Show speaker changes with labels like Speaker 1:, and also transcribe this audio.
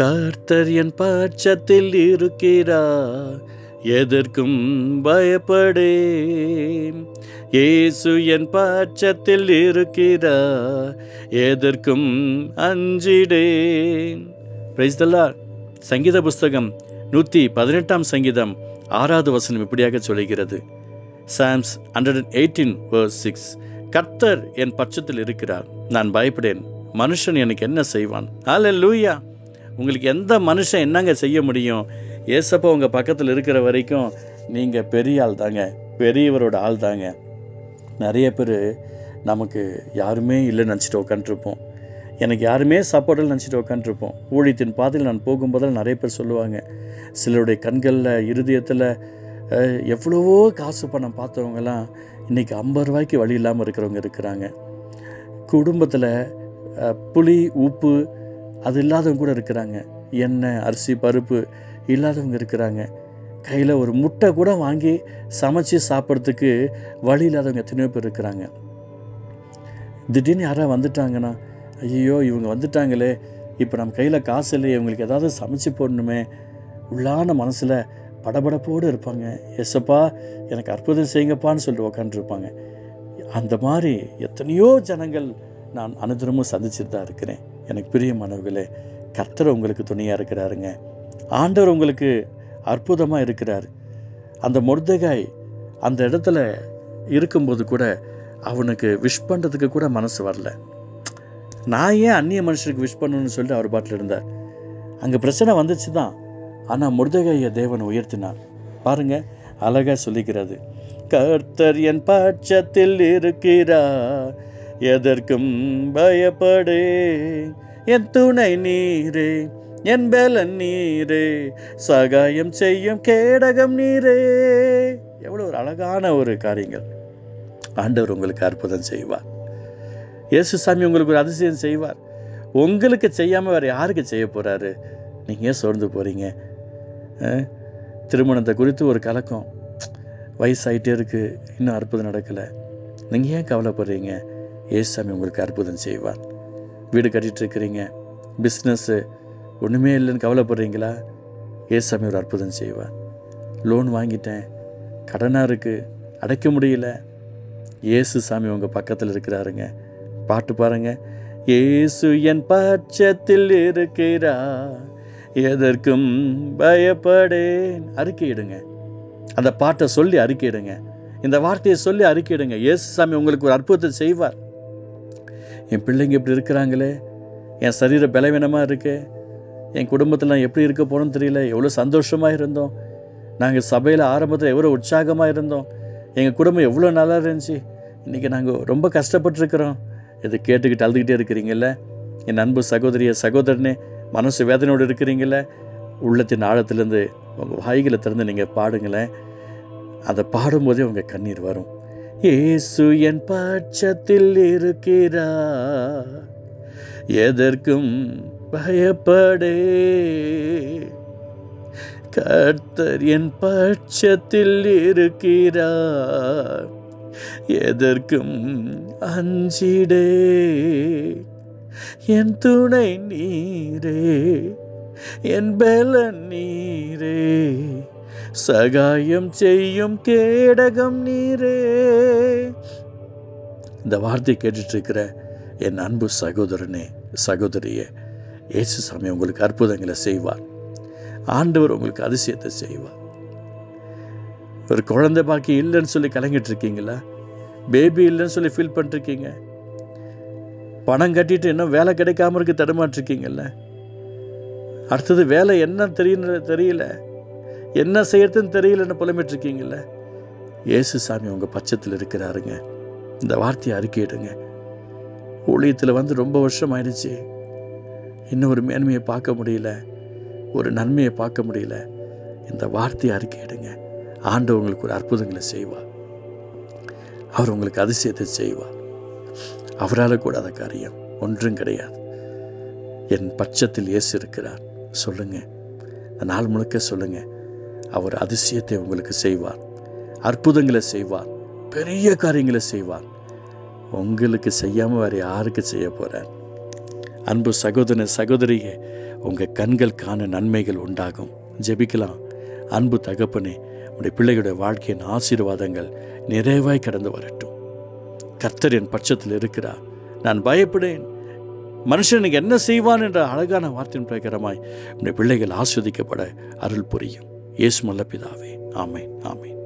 Speaker 1: கர்த்தர் என் பட்சத்தில் இருக்கிறார், எதற்கும் பயப்படேன். இயேசு என் பட்சத்தில் இருக்கிறார், எதற்கும் அஞ்சிடேன். Praise the Lord. சங்கீத புஸ்தகம் 118 சங்கீதம் 6வது வசனம் இப்படியாக சொல்கிறது. Psalms 118 verse 6. கர்த்தர் என் பட்சத்தில் இருக்கிறார், நான் பயப்படேன். மனுஷன் எனக்கு என்ன செய்வான்? ஹல்லேலூயா. உங்களுக்கு எந்த மனுஷன் என்னங்க செய்ய முடியும்? ஏசப்பா உங்கள் பக்கத்தில் இருக்கிற வரைக்கும் நீங்கள் பெரிய ஆள் தாங்க, பெரியவரோட ஆள் தாங்க. நிறைய பேர் நமக்கு யாருமே இல்லைன்னு நினச்சிட்டு உட்காந்துருப்போம். எனக்கு யாருமே சப்போர்ட்டில் நினச்சிட்டு உட்காந்துருப்போம். ஊழியத்தின் பாதையில் நான் போகும்போதெல்லாம் நிறைய பேர் சொல்லுவாங்க, சிலருடைய கண்களில் இருதயத்தில் எவ்வளவோ காசு பணம் பார்த்தவங்கலாம் இன்றைக்கி 50 ரூபாய்க்கு வழி இல்லாமல் இருக்கிறவங்க இருக்கிறாங்க. குடும்பத்தில் புளி உப்பு அது இல்லாதவங்க கூட இருக்கிறாங்க. எண்ணெய் அரிசி பருப்பு இல்லாதவங்க இருக்கிறாங்க. கையில் ஒரு முட்டை கூட வாங்கி சமைச்சு சாப்பிட்றதுக்கு வழி இல்லாதவங்க எத்தனையோ பேர் இருக்கிறாங்க. திடீர்னு யாராவது வந்துட்டாங்கன்னா, ஐயோ இவங்க வந்துட்டாங்களே, இப்போ நம்ம கையில் காசு இல்லையே, இவங்களுக்கு ஏதாவது சமைச்சு போடணுமே, உள்ளான மனசில் படபடப்போடு இருப்பாங்க. எஸ்ஸப்பா எனக்கு அற்புதம் செய்யுங்கப்பான்னு சொல்லிட்டு உக்காந்துருப்பாங்க. அந்த மாதிரி எத்தனையோ ஜனங்கள் நான் அனுதினமும் சந்திச்சுட்டு தான் இருக்கிறேன். எனக்கு பிரியமானவர்களே, கர்த்தர் உங்களுக்கு துணையாக இருக்கிறாருங்க. ஆண்டவர் உங்களுக்கு அற்புதமாக இருக்கிறார். அந்த மொர்தெகாய் அந்த இடத்துல இருக்கும்போது கூட அவனுக்கு விஷ் பண்ணுறதுக்கு கூட மனசு வரல. நான் ஏன் அந்நிய மனுஷனுக்கு விஷ் பண்ணணும்னு சொல்லிட்டு அவர் பாட்டில் இருந்தார். அங்கே பிரச்சனை வந்துச்சு தான், ஆனால் மொர்தெகாயை தேவன் உயர்த்தினார். பாருங்க, அழகாக சொல்லிக்கிறது. கர்த்தர் என் பட்சத்தில் இருக்கிறார், எதற்கும் பயப்படே. என் துணை நீரே, என் பலன் நீரே, சகாயம் செய்யும் கேடகம் நீரே. எவ்வளோ ஒரு அழகான ஒரு காரியங்கள். ஆண்டவர் உங்களுக்கு அற்புதம் செய்வார். இயேசு சாமி உங்களுக்கு ஒரு அதிசயம் செய்வார். உங்களுக்கு செய்யாமல் வேறு யாருக்கு செய்ய போகிறாரு? நீங்கள் ஏன் சோர்ந்து போகிறீங்க? திருமணத்தை குறித்து ஒரு கலக்கம், வயசாகிட்டே இருக்குது, இன்னும் அற்புதம் நடக்கலை. நீங்கள் ஏன் கவலைப்படுறீங்க? ஏசாமி உங்களுக்கு அற்புதம் செய்வார். வீடு கட்டிகிட்ருக்கிறீங்க, பிஸ்னஸ்ஸு ஒன்றுமே இல்லைன்னு கவலைப்படுறீங்களா? ஏசாமி ஒரு அற்புதம் செய்வார். லோன் வாங்கிட்டேன், கடனாக இருக்குது, அடைக்க முடியல. இயேசு சாமி உங்கள் பக்கத்தில் இருக்கிறாருங்க. பாட்டு பாருங்கள். இயேசு என் பட்சத்தில் இருக்கிறார், எதற்கும் பயப்படேன். அறிக்கையிடுங்க. அந்த பாட்டை சொல்லி அறிக்கையிடுங்க. இந்த வார்த்தையை சொல்லி அறிக்கையிடுங்க. இயேசு சாமி உங்களுக்கு ஒரு அற்புதத்தை செய்வார். என் பிள்ளைங்க இப்படி இருக்கிறாங்களே, என் சரீர பலவீனமாக இருக்கு, என் குடும்பத்தில் எப்படி இருக்க போகணும்னு தெரியல. எவ்வளோ சந்தோஷமாக இருந்தோம், நாங்கள் சபையில் ஆரம்பத்தில் எவ்வளோ உற்சாகமாக இருந்தோம், எங்கள் குடும்பம் எவ்வளோ நல்லா இருந்துச்சு, இன்றைக்கி நாங்கள் ரொம்ப கஷ்டப்பட்டுருக்குறோம். இதை கேட்டுக்கிட்டு அழுதுகிட்டே இருக்கிறீங்கள என் அன்பு சகோதரிய சகோதரனே, மனசு வேதனையோடு இருக்கிறீங்கள, உள்ளத்தின் ஆழத்துலேருந்து உங்கள் வாய்களை திறந்து நீங்கள் பாடுங்களேன். அதை பாடும்போதே உங்கள் கண்ணீர் வரும். இயேசு என் பட்சத்தில் இருக்கிறார், எதற்கும் பயப்படே. கர்த்தர் என் பட்சத்தில் இருக்கிறார், எதற்கும் அஞ்சிடே. என் துணை நீரே, என் பலன் நீரே, சகாயம் செய்யும் கேடகம் நீரே. இந்த வார்த்தை கேட்டுட்டு இருக்கிற என் அன்பு சகோதரனே சகோதரியே, இயேசு சாமி உங்களுக்கு அற்புதங்களை செய்வார். ஆண்டவர் உங்களுக்கு அதிசயத்தை செய்வார். ஒரு குழந்தை பாக்கி இல்லைன்னு சொல்லி கலங்கிட்டு இருக்கீங்களா? பேபி இல்லைன்னு சொல்லி ஃபீல் பண்ணிருக்கீங்க? பணம் கட்டிட்டு இன்னும் வேலை கிடைக்காம இருக்கு தடுமாட்டிருக்கீங்கல்ல? அடுத்தது வேலை என்ன தெரியல, என்ன செய்யறதுன்னு தெரியலன்னு புலம்பிட்டுருக்கீங்கல்ல? இயேசு சாமி உங்கள் பட்சத்தில் இருக்கிறாருங்க. இந்த வார்த்தையை அறிக்கையிடுங்க. ஊழியத்தில் வந்து ரொம்ப வருஷம் ஆயிடுச்சு, இன்னும் ஒரு மேன்மையை பார்க்க முடியல, ஒரு நன்மையை பார்க்க முடியல. இந்த வார்த்தையை அறிக்கையிடுங்க. ஆண்டவர் உங்களுக்கு ஒரு அற்புதங்களை செய்வார். அவர் உங்களுக்கு அதிசயத்தை செய்வார். அவரால் கூடாத காரியம் ஒன்றும் கிடையாது. என் பட்சத்தில் இயேசு இருக்கிறார் சொல்லுங்க. நாள் முழுக்க சொல்லுங்க. அவர் அதிசயத்தை உங்களுக்கு செய்வார், அற்புதங்களை செய்வார், பெரிய காரியங்களை செய்வார். உங்களுக்கு செய்யாமல் வேறு யாருக்கு செய்ய போகிறார்? அன்பு சகோதரன் சகோதரியே, உங்கள் கண்கள் காண நன்மைகள் உண்டாகும். ஜெபிக்கலாம். அன்பு தகப்பனே, உடைய பிள்ளைகளுடைய வாழ்க்கையின் ஆசீர்வாதங்கள் நிறைவாய் கடந்து வரட்டும். கர்த்தர் என் பட்சத்தில் இருக்கிறார், நான் பயப்படேன். மனுஷனுக்கு என்ன செய்வான் என்ற அழகான வார்த்தையின் பிரகாரமாய் உடைய பிள்ளைகள் ஆஸ்வதிக்கப்பட அருள் புரியும். இயேசு நல்ல பிதாவே, ஆமென், ஆமென்.